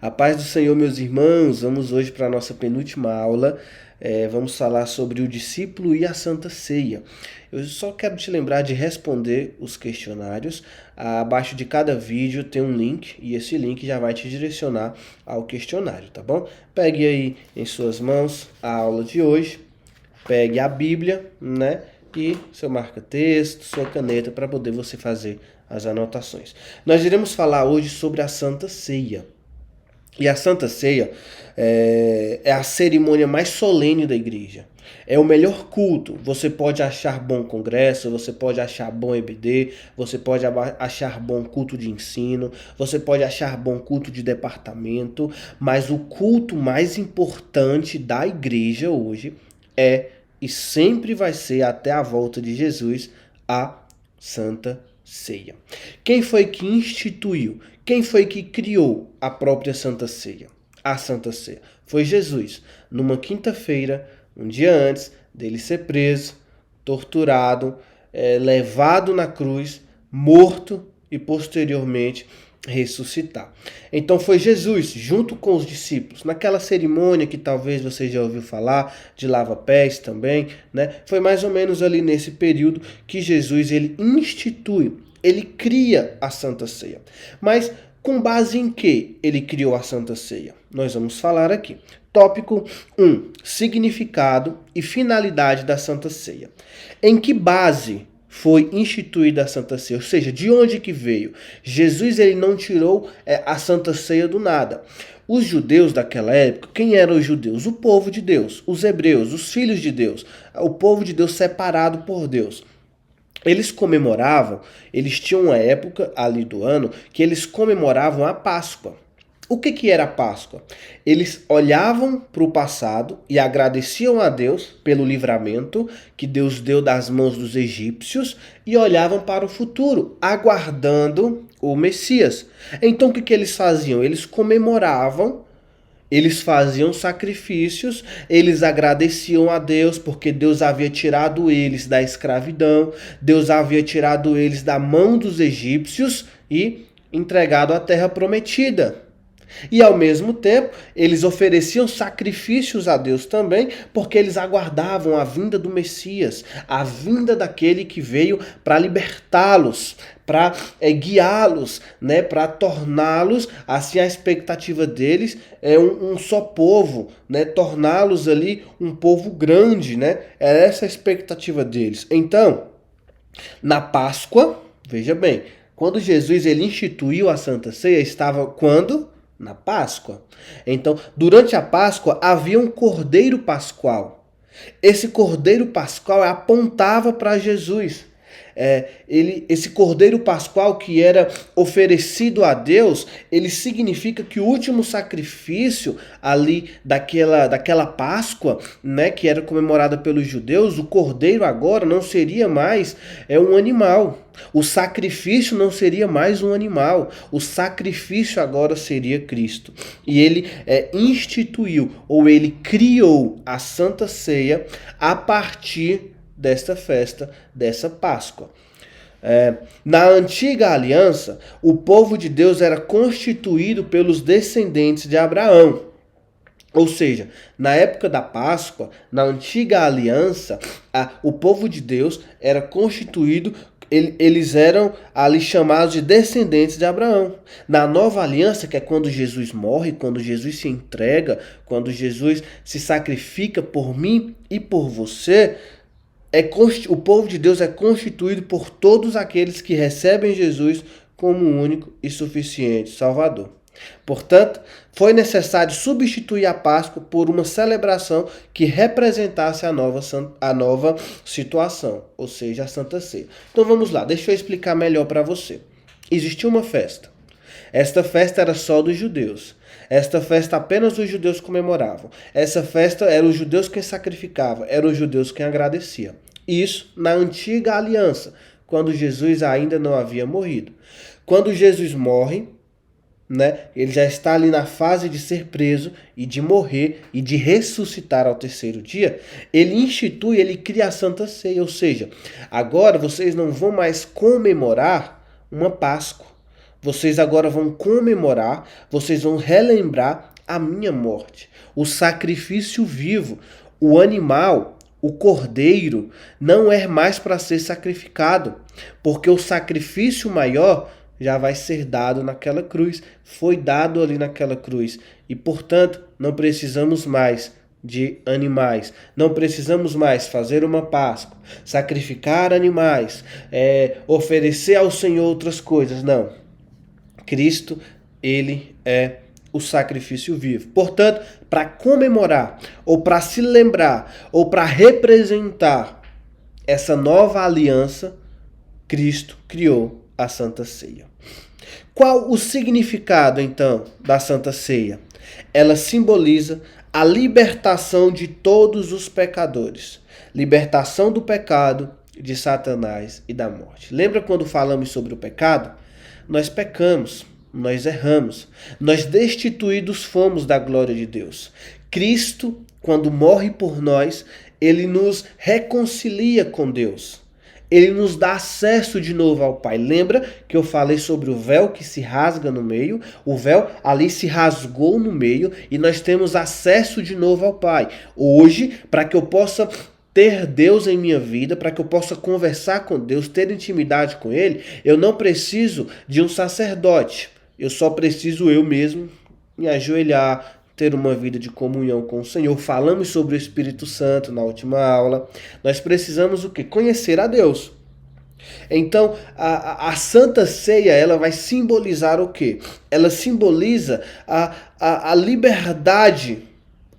A paz do Senhor, meus irmãos. Vamos hoje para a nossa penúltima aula. Vamos falar sobre o discípulo e a Santa Ceia. Eu só quero te lembrar de responder os questionários. Abaixo de cada vídeo tem um link e esse link já vai te direcionar ao questionário, tá bom? Pegue aí em suas mãos a aula de hoje, pegue a Bíblia, né? E seu marca-texto, sua caneta para poder você fazer as anotações. Nós iremos falar hoje sobre a Santa Ceia. E a Santa Ceia é a cerimônia mais solene da igreja. É o melhor culto. Você pode achar bom congresso, você pode achar bom EBD, você pode achar bom culto de ensino, você pode achar bom culto de departamento, mas o culto mais importante da igreja hoje é e sempre vai ser até a volta de Jesus a Santa Ceia. Quem foi que instituiu? Quem foi que criou a própria Santa Ceia? A Santa Ceia. Foi Jesus, numa quinta-feira, um dia antes dele ser preso, torturado, levado na cruz, morto e posteriormente ressuscitar. Então foi Jesus, junto com os discípulos, naquela cerimônia que talvez você já ouviu falar, de lava-pés também, né? Foi mais ou menos ali nesse período que Jesus ele institui, ele cria a Santa Ceia. Mas com base em que ele criou a Santa Ceia? Nós vamos falar aqui. Tópico 1. Significado e finalidade da Santa Ceia. Em que base foi instituída a Santa Ceia? Ou seja, de onde que veio? Jesus ele não tirou a Santa Ceia do nada. Os judeus daquela época, quem eram os judeus? O povo de Deus, os hebreus, os filhos de Deus, o povo de Deus separado por Deus. Eles comemoravam, eles tinham uma época ali do ano que eles comemoravam a Páscoa. O que era a Páscoa? Eles olhavam para o passado e agradeciam a Deus pelo livramento que Deus deu das mãos dos egípcios e olhavam para o futuro, aguardando o Messias. Então o que eles faziam? Eles comemoravam. Eles faziam sacrifícios, eles agradeciam a Deus porque Deus havia tirado eles da escravidão, Deus havia tirado eles da mão dos egípcios e entregado a terra prometida. E ao mesmo tempo, eles ofereciam sacrifícios a Deus também, porque eles aguardavam a vinda do Messias, a vinda daquele que veio para libertá-los, para guiá-los, né, para torná-los, assim a expectativa deles é um só povo, né, torná-los ali um povo grande, né? Era essa a expectativa deles. Então, na Páscoa, veja bem, quando Jesus ele instituiu a Santa Ceia, estava quando? Na Páscoa. Então, durante a Páscoa havia um cordeiro pascual. Esse cordeiro pascual apontava para Jesus. Esse cordeiro pascual que era oferecido a Deus, ele significa que o último sacrifício ali daquela Páscoa, né, que era comemorada pelos judeus, o cordeiro agora não seria mais um animal. O sacrifício não seria mais um animal, o sacrifício agora seria Cristo. E ele instituiu, ou ele criou a Santa Ceia a partir desta festa, dessa Páscoa. Na antiga aliança, o povo de Deus era constituído pelos descendentes de Abraão. Ou seja, na época da Páscoa, na antiga aliança, o povo de Deus era constituído, eles eram ali chamados de descendentes de Abraão. Na nova aliança, que é quando Jesus morre, quando Jesus se entrega, quando Jesus se sacrifica por mim e por você, o povo de Deus é constituído por todos aqueles que recebem Jesus como único e suficiente Salvador. Portanto, foi necessário substituir a Páscoa por uma celebração que representasse a nova situação, ou seja, a Santa Ceia. Então vamos lá, deixa eu explicar melhor para você. Existia uma festa. Esta festa era só dos judeus. Esta festa apenas os judeus comemoravam. Essa festa eram os judeus quem sacrificavam, eram os judeus quem agradeciam. Isso na antiga aliança, quando Jesus ainda não havia morrido. Quando Jesus morre, né, ele já está ali na fase de ser preso e de morrer e de ressuscitar ao terceiro dia, ele cria a Santa Ceia, ou seja, agora vocês não vão mais comemorar uma Páscoa. Vocês agora vão comemorar, vocês vão relembrar a minha morte. O sacrifício vivo, o animal, o cordeiro, não é mais para ser sacrificado, porque o sacrifício maior já vai ser dado naquela cruz, foi dado ali naquela cruz. E, portanto, não precisamos mais de animais. Não precisamos mais fazer uma Páscoa, sacrificar animais, oferecer ao Senhor outras coisas. Não. Cristo, ele é o sacrifício vivo. Portanto, para comemorar, ou para se lembrar, ou para representar essa nova aliança, Cristo criou a Santa Ceia. Qual o significado, então, da Santa Ceia? Ela simboliza a libertação de todos os pecadores. Libertação do pecado, de Satanás e da morte. Lembra quando falamos sobre o pecado? Nós pecamos, nós erramos, nós destituídos fomos da glória de Deus. Cristo, quando morre por nós, ele nos reconcilia com Deus. Ele nos dá acesso de novo ao Pai. Lembra que eu falei sobre o véu que se rasga no meio? O véu ali se rasgou no meio e nós temos acesso de novo ao Pai. Hoje, para que eu possa ter Deus em minha vida, para que eu possa conversar com Deus, ter intimidade com Ele, eu não preciso de um sacerdote. Eu só preciso eu mesmo me ajoelhar, ter uma vida de comunhão com o Senhor. Falamos sobre o Espírito Santo na última aula. Nós precisamos o quê? Conhecer a Deus. Então, a Santa Ceia, ela vai simbolizar o quê? Ela simboliza a liberdade,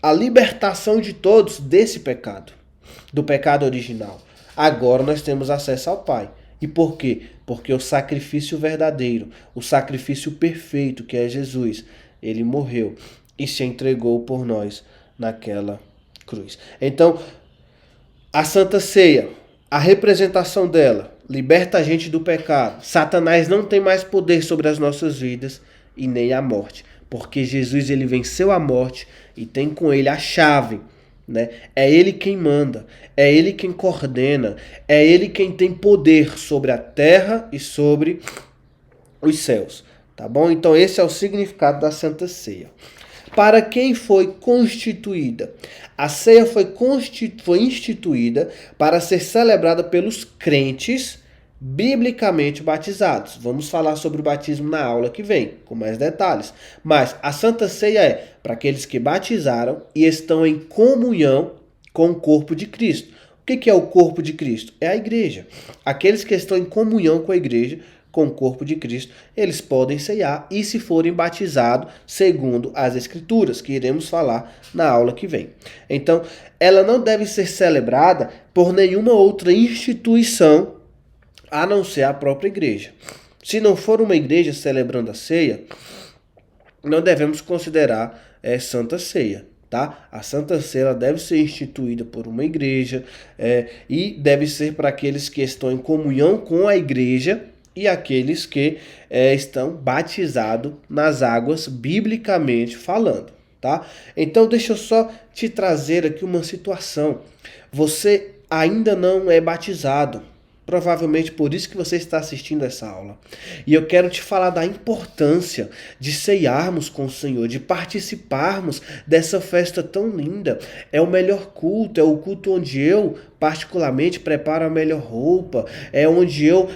a libertação de todos desse pecado, do pecado original. Agora nós temos acesso ao Pai. E por quê? Porque o sacrifício verdadeiro, o sacrifício perfeito que é Jesus, ele morreu e se entregou por nós naquela cruz. Então, a Santa Ceia, a representação dela, liberta a gente do pecado. Satanás não tem mais poder sobre as nossas vidas e nem a morte, porque Jesus ele venceu a morte e tem com ele a chave. Né? É ele quem manda, é ele quem coordena, é ele quem tem poder sobre a terra e sobre os céus. Tá bom? Então esse é o significado da Santa Ceia. Para quem foi constituída? A ceia foi instituída para ser celebrada pelos crentes biblicamente batizados. Vamos falar sobre o batismo na aula que vem, com mais detalhes. Mas a Santa Ceia é para aqueles que batizaram e estão em comunhão com o corpo de Cristo. O que é o corpo de Cristo? É a igreja. Aqueles que estão em comunhão com a igreja, com o corpo de Cristo, eles podem ceiar e se forem batizados segundo as Escrituras, que iremos falar na aula que vem. Então, ela não deve ser celebrada por nenhuma outra instituição a não ser a própria igreja. Se não for uma igreja celebrando a ceia, não devemos considerar Santa Ceia. Tá? A Santa Ceia deve ser instituída por uma igreja e deve ser para aqueles que estão em comunhão com a igreja e aqueles que estão batizados nas águas, biblicamente falando. Tá? Então deixa eu só te trazer aqui uma situação. Você ainda não é batizado. Provavelmente por isso que você está assistindo essa aula. E eu quero te falar da importância de ceiarmos com o Senhor, de participarmos dessa festa tão linda. É o melhor culto, é o culto onde eu, particularmente, preparo a melhor roupa, é onde eu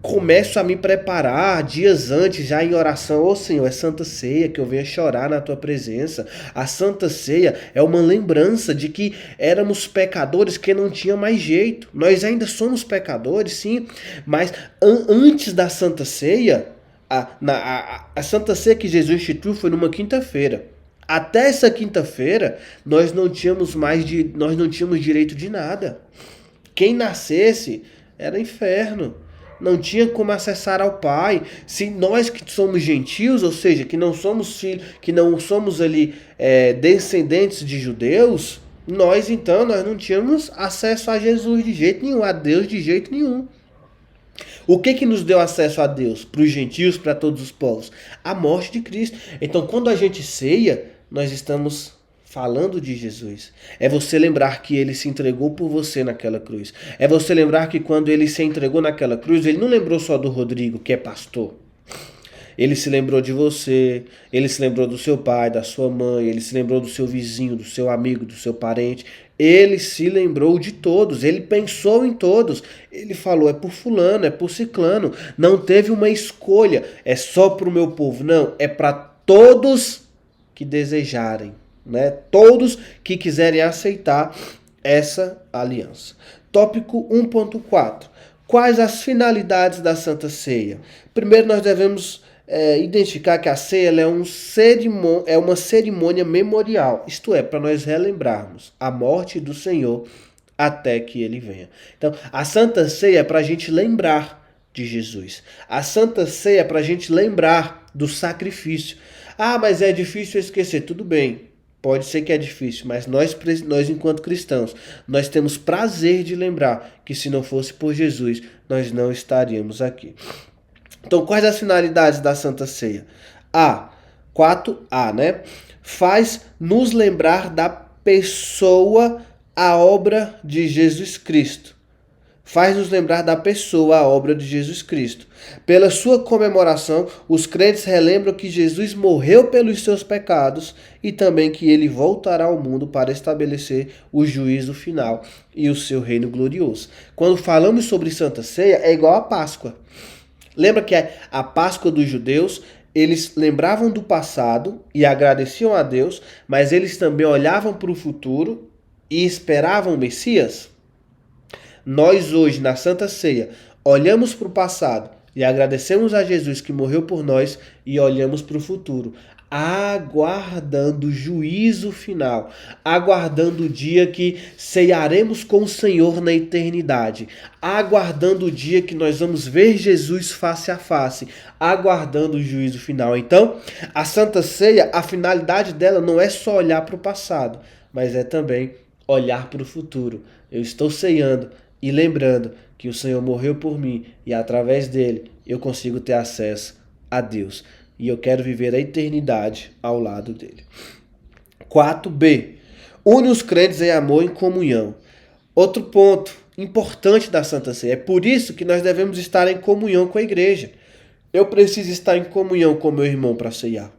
começo a me preparar dias antes, já em oração. Ô Senhor, é Santa Ceia, que eu venha chorar na Tua presença. A Santa Ceia é uma lembrança de que éramos pecadores que não tinha mais jeito. Nós ainda somos pecadores, sim, mas antes da Santa Ceia, a Santa Ceia que Jesus instituiu foi numa quinta-feira. Até essa quinta-feira, nós não tínhamos direito de nada. Quem nascesse era inferno. Não tinha como acessar ao Pai. Se nós que somos gentios, ou seja, que não somos filhos, que não somos ali descendentes de judeus, nós não tínhamos acesso a Jesus de jeito nenhum, a Deus de jeito nenhum. O que nos deu acesso a Deus? Para os gentios, para todos os povos? A morte de Cristo. Então, quando a gente ceia, nós estamos falando de Jesus. É você lembrar que ele se entregou por você naquela cruz. É você lembrar que quando ele se entregou naquela cruz, ele não lembrou só do Rodrigo, que é pastor. Ele se lembrou de você, ele se lembrou do seu pai, da sua mãe, ele se lembrou do seu vizinho, do seu amigo, do seu parente. Ele se lembrou de todos, ele pensou em todos. Ele falou, é por fulano, é por ciclano. Não teve uma escolha, é só para o meu povo. Não, é para todos que desejarem, né? Todos que quiserem aceitar essa aliança. Tópico 1.4. Quais as finalidades da Santa Ceia? Primeiro nós devemos identificar que a ceia ela é uma cerimônia memorial, isto é, para nós relembrarmos a morte do Senhor até que ele venha. Então, a Santa Ceia é para a gente lembrar de Jesus. A Santa Ceia é para a gente lembrar do sacrifício. Ah, mas é difícil esquecer. Tudo bem, pode ser que é difícil, mas nós enquanto cristãos, nós temos prazer de lembrar que se não fosse por Jesus, nós não estaríamos aqui. Então, quais as finalidades da Santa Ceia? 4A, né? Faz nos lembrar da pessoa, a obra de Jesus Cristo. Faz nos lembrar da pessoa, a obra de Jesus Cristo. Pela sua comemoração, os crentes relembram que Jesus morreu pelos seus pecados e também que ele voltará ao mundo para estabelecer o juízo final e o seu reino glorioso. Quando falamos sobre Santa Ceia, é igual a Páscoa. Lembra que a Páscoa dos judeus, eles lembravam do passado e agradeciam a Deus, mas eles também olhavam para o futuro e esperavam o Messias? Nós hoje, na Santa Ceia, olhamos para o passado e agradecemos a Jesus que morreu por nós e olhamos para o futuro, aguardando o juízo final, aguardando o dia que ceiaremos com o Senhor na eternidade, aguardando o dia que nós vamos ver Jesus face a face, aguardando o juízo final. Então, a Santa Ceia, a finalidade dela não é só olhar para o passado, mas é também olhar para o futuro. Eu estou ceando e lembrando que o Senhor morreu por mim e através dele eu consigo ter acesso a Deus. E eu quero viver a eternidade ao lado dele. 4b. Une os crentes em amor e em comunhão. Outro ponto importante da Santa Ceia. É por isso que nós devemos estar em comunhão com a igreja. Eu preciso estar em comunhão com meu irmão para ceiar.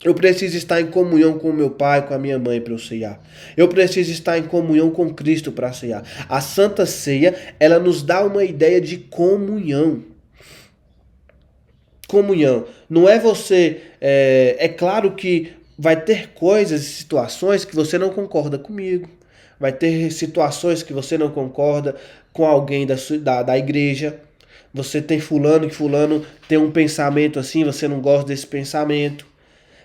Eu preciso estar em comunhão com meu pai, com a minha mãe para eu ceiar. Eu preciso estar em comunhão com Cristo para ceiar. A Santa Ceia, ela nos dá uma ideia de comunhão. Comunhão. Não é você... É claro que vai ter coisas e situações que você não concorda comigo. Vai ter situações que você não concorda com alguém da igreja. Você tem fulano, que fulano tem um pensamento assim, você não gosta desse pensamento.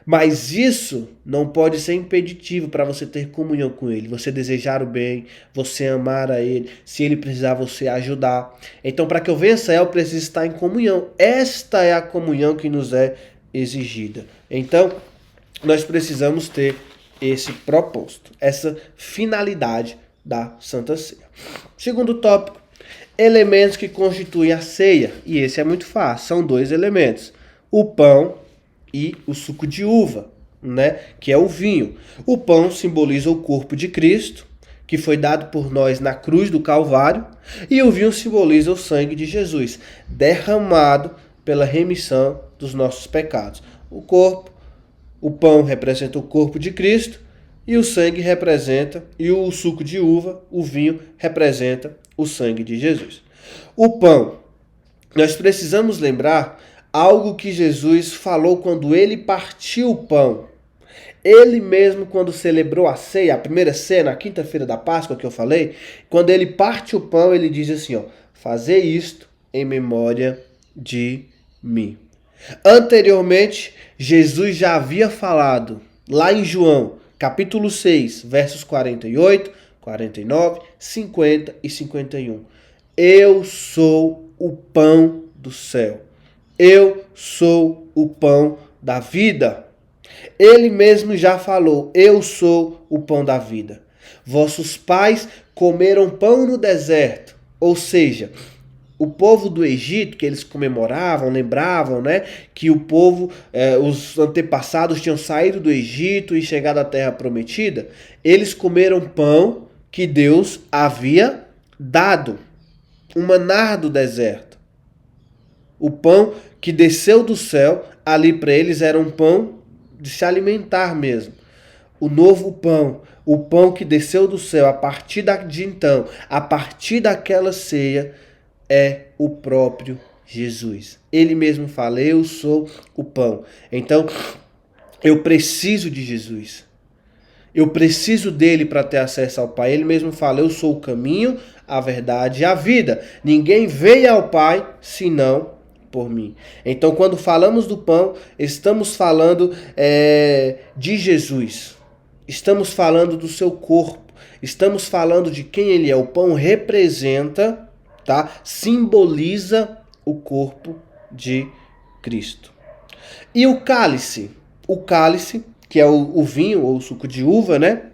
Mas isso não pode ser impeditivo para você ter comunhão com ele, você desejar o bem, você amar a ele, se ele precisar você ajudar. Então, para que eu vença, eu preciso estar em comunhão. Esta é a comunhão que nos é exigida. Então, nós precisamos ter esse propósito, essa finalidade da Santa Ceia. Segundo tópico, elementos que constituem a ceia. E esse é muito fácil, são 2 elementos. O pão e o suco de uva, né, que é o vinho. O pão simboliza o corpo de Cristo, que foi dado por nós na cruz do Calvário, e o vinho simboliza o sangue de Jesus, derramado pela remissão dos nossos pecados. O pão representa o corpo de Cristo, e o sangue representa, e o suco de uva, o vinho, representa o sangue de Jesus. O pão, nós precisamos lembrar algo que Jesus falou quando ele partiu o pão. Ele mesmo, quando celebrou a ceia, a primeira ceia, na quinta-feira da Páscoa que eu falei, quando ele parte o pão, ele diz assim, ó, fazer isto em memória de mim. Anteriormente, Jesus já havia falado, lá em João, capítulo 6, versos 48, 49, 50 e 51. Eu sou o pão do céu. Eu sou o pão da vida. Ele mesmo já falou, eu sou o pão da vida. Vossos pais comeram pão no deserto. Ou seja, o povo do Egito, que eles comemoravam, lembravam, né, que o povo, os antepassados tinham saído do Egito e chegado à terra prometida, eles comeram pão que Deus havia dado. O maná do deserto. O pão que desceu do céu ali para eles era um pão de se alimentar mesmo. O novo pão, o pão que desceu do céu a partir de então, a partir daquela ceia, é o próprio Jesus. Ele mesmo fala, eu sou o pão. Então, eu preciso de Jesus. Eu preciso dele para ter acesso ao Pai. Ele mesmo fala, eu sou o caminho, a verdade e a vida. Ninguém vem ao Pai senão por mim. Então, quando falamos do pão, estamos falando de Jesus. Estamos falando do seu corpo. Estamos falando de quem ele é. O pão representa, tá? Simboliza o corpo de Cristo. E o cálice? O cálice, que é o vinho ou o suco de uva, né?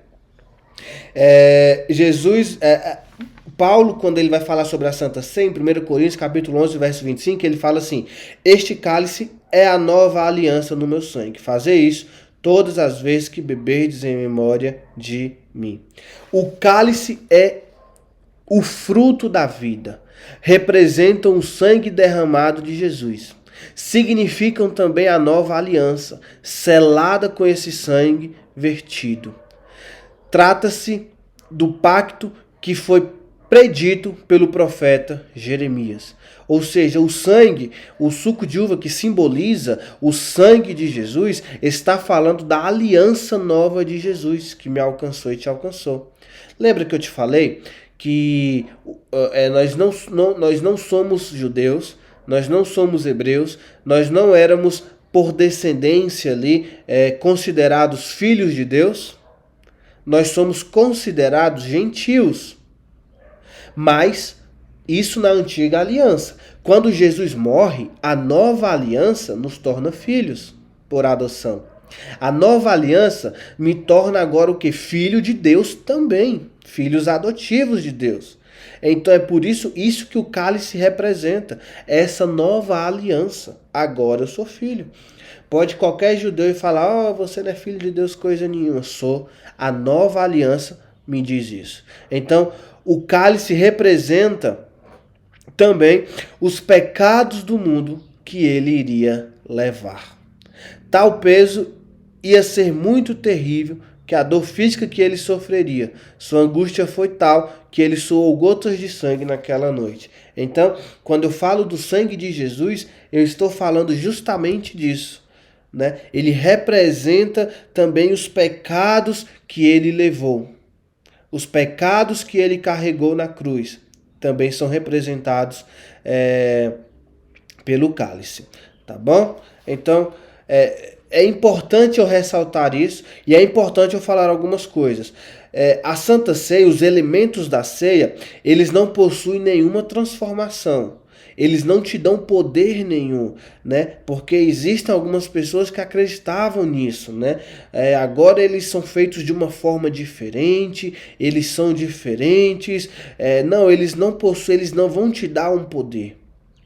Paulo, quando ele vai falar sobre a Santa Ceia, em 1 Coríntios, capítulo 11, verso 25, ele fala assim, este cálice é a nova aliança no meu sangue. Fazer isso todas as vezes que beberdes em memória de mim. O cálice é o fruto da vida. Representam o sangue derramado de Jesus. Significam também a nova aliança, selada com esse sangue vertido. Trata-se do pacto que foi predito pelo profeta Jeremias. Ou seja, o sangue, o suco de uva que simboliza o sangue de Jesus, está falando da aliança nova de Jesus, que me alcançou e te alcançou. Lembra que eu te falei que nós não somos judeus, nós não somos hebreus, nós não éramos por descendência ali considerados filhos de Deus? Nós somos considerados gentios. Mas isso na antiga aliança. Quando Jesus morre, a nova aliança nos torna filhos por adoção. A nova aliança me torna agora o que? Filho de Deus também. Filhos adotivos de Deus. Então é por isso que o cálice representa. Essa nova aliança. Agora eu sou filho. Pode qualquer judeu falar, você não é filho de Deus coisa nenhuma. Sou. A nova aliança me diz isso. Então, o cálice representa também os pecados do mundo que ele iria levar. Tal peso ia ser muito terrível que a dor física que ele sofreria. Sua angústia foi tal que ele suou gotas de sangue naquela noite. Então, quando eu falo do sangue de Jesus, eu estou falando justamente disso. Né? Ele representa também os pecados que ele levou. Os pecados que ele carregou na cruz também são representados pelo cálice. Tá bom? Então, é importante eu ressaltar isso e é importante eu falar algumas coisas. A Santa Ceia, os elementos da ceia, eles não possuem nenhuma transformação. Eles não te dão poder nenhum, né? Porque existem algumas pessoas que acreditavam nisso, né? Agora eles são feitos de uma forma diferente, eles são diferentes. Não, eles não possuem, eles não vão te dar um poder.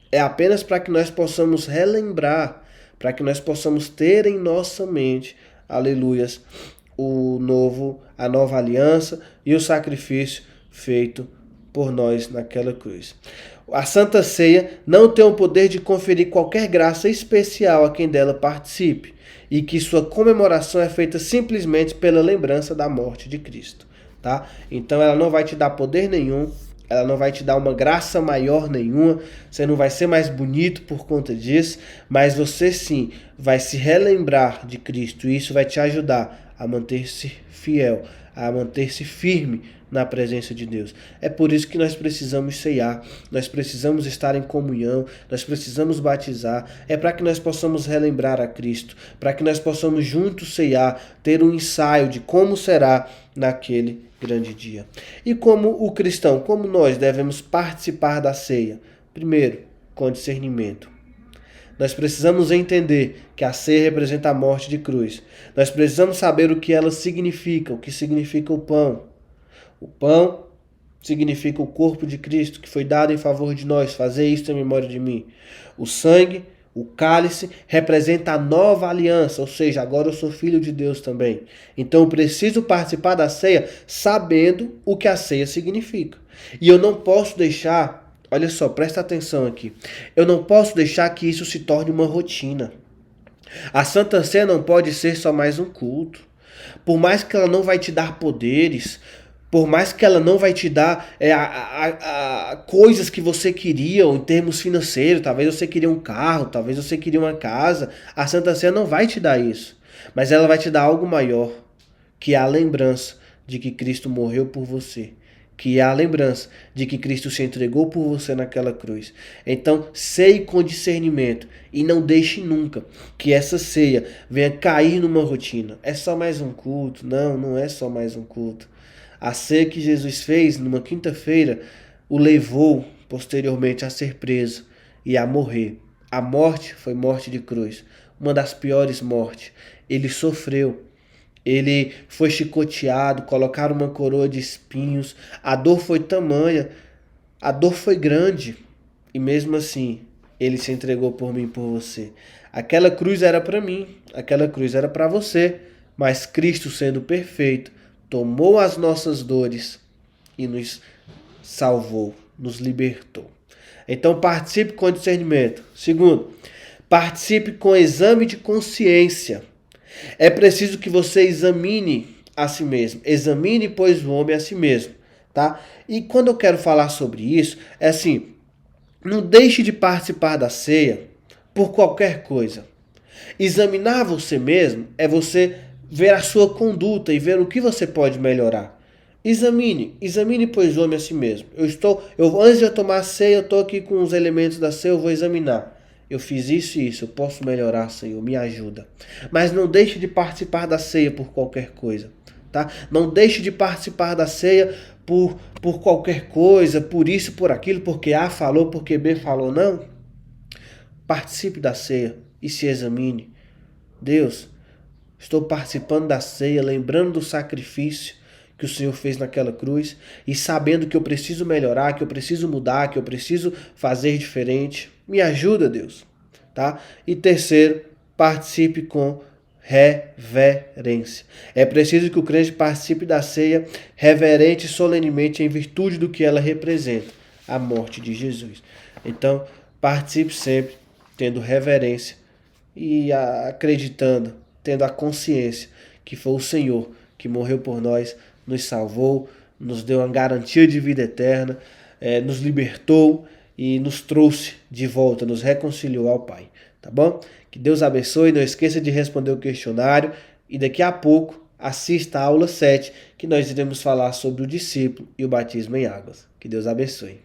É apenas para que nós possamos relembrar, para que nós possamos ter em nossa mente, aleluias, a nova aliança e o sacrifício feito por nós naquela cruz. A Santa Ceia não tem o poder de conferir qualquer graça especial a quem dela participe, e que sua comemoração é feita simplesmente pela lembrança da morte de Cristo. Tá? Então ela não vai te dar poder nenhum, ela não vai te dar uma graça maior nenhuma, você não vai ser mais bonito por conta disso, mas você sim vai se relembrar de Cristo, e isso vai te ajudar a manter-se fiel, a manter-se firme na presença de Deus. É por isso que nós precisamos ceiar, nós precisamos estar em comunhão, nós precisamos batizar, é para que nós possamos relembrar a Cristo, para que nós possamos juntos ceiar, ter um ensaio de como será naquele grande dia. E como o cristão, como nós devemos participar da ceia? Primeiro, com discernimento. Nós precisamos entender que a ceia representa a morte de cruz. Nós precisamos saber o que ela significa, o que significa o pão. O pão significa o corpo de Cristo que foi dado em favor de nós. Fazer isso em memória de mim. O sangue, o cálice, representa a nova aliança. Ou seja, agora eu sou filho de Deus também. Então eu preciso participar da ceia sabendo o que a ceia significa. E eu não posso deixar, olha só, presta atenção aqui. Eu não posso deixar que isso se torne uma rotina. A Santa Ceia não pode ser só mais um culto. Por mais que ela não vai te dar poderes, por mais que ela não vai te dar coisas que você queria em termos financeiros, talvez você queria um carro, talvez você queria uma casa, a Santa Ceia não vai te dar isso. Mas ela vai te dar algo maior, que é a lembrança de que Cristo morreu por você, que é a lembrança de que Cristo se entregou por você naquela cruz. Então, ceie com discernimento e não deixe nunca que essa ceia venha cair numa rotina. É só mais um culto? Não, não é só mais um culto. A ceia que Jesus fez numa quinta-feira o levou posteriormente a ser preso e a morrer. A morte foi morte de cruz, uma das piores mortes. Ele sofreu. Ele foi chicoteado, colocaram uma coroa de espinhos. A dor foi tamanha, a dor foi grande. E mesmo assim, ele se entregou por mim e por você. Aquela cruz era para mim, aquela cruz era para você. Mas Cristo, sendo perfeito, tomou as nossas dores e nos salvou, nos libertou. Então participe com discernimento. Segundo, participe com exame de consciência. É preciso que você examine a si mesmo. Examine, pois, o homem a si mesmo, tá? E quando eu quero falar sobre isso, é assim, não deixe de participar da ceia por qualquer coisa. Examinar você mesmo é você ver a sua conduta e ver o que você pode melhorar. Examine, pois, o homem a si mesmo. Antes de eu tomar a ceia, eu estou aqui com os elementos da ceia, eu vou examinar. Eu fiz isso e isso, eu posso melhorar, Senhor, me ajuda. Mas não deixe de participar da ceia por qualquer coisa, tá? Não deixe de participar da ceia por qualquer coisa, por isso, por aquilo, porque A falou, porque B falou, não. Participe da ceia e se examine. Deus, estou participando da ceia, lembrando do sacrifício que o Senhor fez naquela cruz e sabendo que eu preciso melhorar, que eu preciso mudar, que eu preciso fazer diferente. Me ajuda, Deus, tá? E terceiro, participe com reverência. É preciso que o crente participe da ceia reverente e solenemente em virtude do que ela representa, a morte de Jesus. Então, participe sempre tendo reverência e acreditando, tendo a consciência que foi o Senhor que morreu por nós, nos salvou, nos deu uma garantia de vida eterna, nos libertou e nos trouxe de volta, nos reconciliou ao Pai. Tá bom? Que Deus abençoe, não esqueça de responder o questionário e daqui a pouco assista a aula 7, que nós iremos falar sobre o discípulo e o batismo em águas. Que Deus abençoe.